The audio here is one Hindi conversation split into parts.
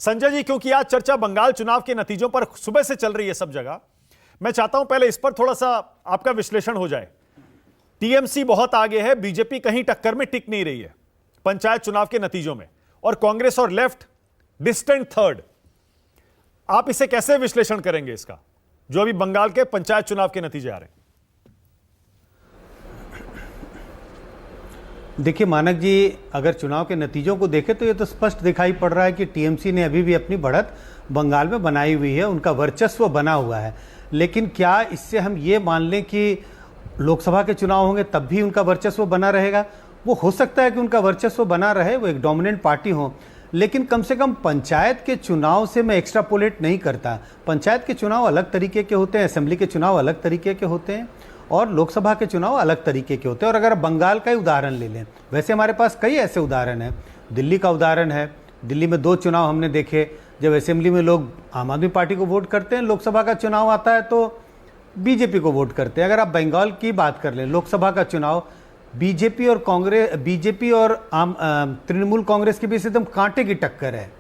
संजय जी, क्योंकि आज चर्चा बंगाल चुनाव के नतीजों पर सुबह से चल रही है सब जगह, मैं चाहता हूं पहले इस पर थोड़ा सा आपका विश्लेषण हो जाए। टीएमसी बहुत आगे है, बीजेपी कहीं टक्कर में टिक नहीं रही है पंचायत चुनाव के नतीजों में, और कांग्रेस और लेफ्ट डिस्टेंट थर्ड। आप इसे कैसे विश्लेषण करेंगे इसका, जो अभी बंगाल के पंचायत चुनाव के नतीजे आ रहे हैं? देखिए मानक जी, अगर चुनाव के नतीजों को देखें तो ये तो स्पष्ट दिखाई पड़ रहा है कि टीएमसी ने अभी भी अपनी बढ़त बंगाल में बनाई हुई है, उनका वर्चस्व बना हुआ है। लेकिन क्या इससे हम ये मान लें कि लोकसभा के चुनाव होंगे तब भी उनका वर्चस्व बना रहेगा? वो हो सकता है कि उनका वर्चस्व बना रहे, वो एक डोमिनेंट पार्टी हो, लेकिन कम से कम पंचायत के चुनाव से मैं एक्स्ट्रापोलेट नहीं करता। पंचायत के चुनाव अलग तरीके के होते हैं, असेंबली के चुनाव अलग तरीके के होते हैं, और लोकसभा के चुनाव अलग तरीके के होते हैं। और अगर बंगाल का ही उदाहरण ले लें, वैसे हमारे पास कई ऐसे उदाहरण हैं। दिल्ली का उदाहरण है, दिल्ली में 2 चुनाव हमने देखे, जब असेंबली में लोग आम आदमी पार्टी को वोट करते हैं, लोकसभा का चुनाव आता है तो बीजेपी को वोट करते हैं। अगर आप बंगाल की बात कर लें, लोकसभा का चुनाव बीजेपी और कांग्रेस, बीजेपी और तृणमूल कांग्रेस के बीच एकदम कांटे की टक्कर है,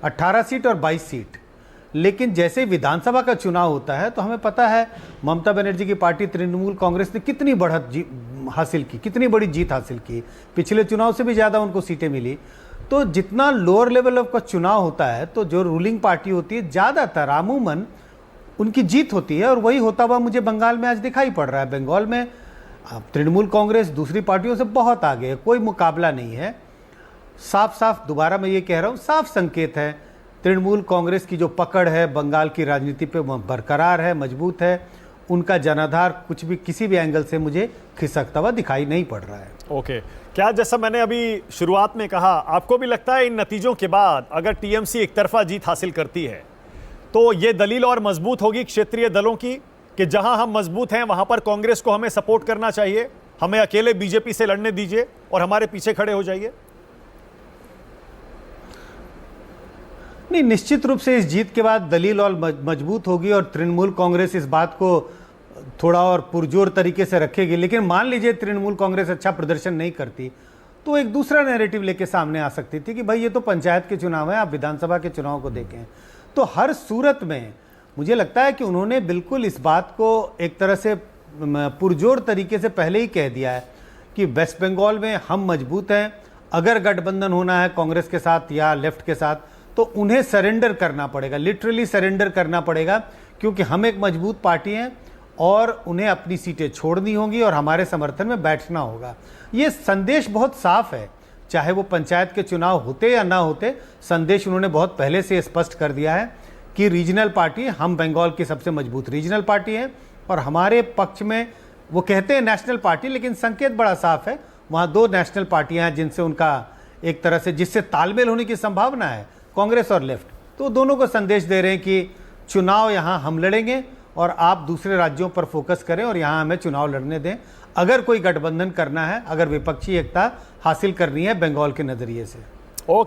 18 सीट और 22 सीट। लेकिन जैसे विधानसभा का चुनाव होता है तो हमें पता है ममता बनर्जी की पार्टी तृणमूल कांग्रेस ने कितनी बढ़त हासिल की, कितनी बड़ी जीत हासिल की, पिछले चुनाव से भी ज़्यादा उनको सीटें मिली। तो जितना लोअर लेवल का चुनाव होता है तो जो रूलिंग पार्टी होती है ज़्यादातर आमूमन उनकी जीत होती है, और वही होता हुआ मुझे बंगाल में आज दिखाई पड़ रहा है। बंगाल में तृणमूल कांग्रेस दूसरी पार्टियों से बहुत आगे है, कोई मुकाबला नहीं है। साफ साफ दोबारा मैं ये कह रहा हूँ, साफ संकेत है, तृणमूल कांग्रेस की जो पकड़ है बंगाल की राजनीति पे बरकरार है, मजबूत है। उनका जनाधार कुछ भी किसी भी एंगल से मुझे खिसकता हुआ दिखाई नहीं पड़ रहा है। ओके, क्या जैसा मैंने अभी शुरुआत में कहा, आपको भी लगता है इन नतीजों के बाद अगर टीएमसी एक तरफा जीत हासिल करती है तो ये दलील और मजबूत होगी क्षेत्रीय दलों की कि जहां हम मजबूत हैं वहां पर कांग्रेस को हमें सपोर्ट करना चाहिए, हमें अकेले बीजेपी से लड़ने दीजिए और हमारे पीछे खड़े हो जाइए? नहीं, निश्चित रूप से इस जीत के बाद दलील और मजबूत होगी और तृणमूल कांग्रेस इस बात को थोड़ा और पुरजोर तरीके से रखेगी। लेकिन मान लीजिए तृणमूल कांग्रेस अच्छा प्रदर्शन नहीं करती तो एक दूसरा नैरेटिव लेके सामने आ सकती थी कि भाई ये तो पंचायत के चुनाव है, आप विधानसभा के चुनाव को देखें। तो हर सूरत में मुझे लगता है कि उन्होंने बिल्कुल इस बात को एक तरह से पुरजोर तरीके से पहले ही कह दिया है कि वेस्ट बंगाल में हम मजबूत हैं, अगर गठबंधन होना है कांग्रेस के साथ या लेफ्ट के साथ तो उन्हें सरेंडर करना पड़ेगा, लिटरली सरेंडर करना पड़ेगा, क्योंकि हम एक मजबूत पार्टी हैं और उन्हें अपनी सीटें छोड़नी होंगी और हमारे समर्थन में बैठना होगा। ये संदेश बहुत साफ है, चाहे वो पंचायत के चुनाव होते या ना होते, संदेश उन्होंने बहुत पहले से स्पष्ट कर दिया है कि रीजनल पार्टी, हम बंगाल की सबसे मजबूत रीजनल पार्टी है और हमारे पक्ष में, वो कहते हैं नेशनल पार्टी, लेकिन संकेत बड़ा साफ है, वहाँ 2 नेशनल पार्टियाँ हैं जिनसे उनका एक तरह से जिससे तालमेल होने की संभावना है, कांग्रेस और लेफ्ट। तो दोनों को संदेश दे रहे हैं कि चुनाव यहाँ हम लड़ेंगे और आप दूसरे राज्यों पर फोकस करें और यहाँ हमें चुनाव लड़ने दें, अगर कोई गठबंधन करना है, अगर विपक्षी एकता हासिल करनी है बंगाल के नज़रिए से। ओके।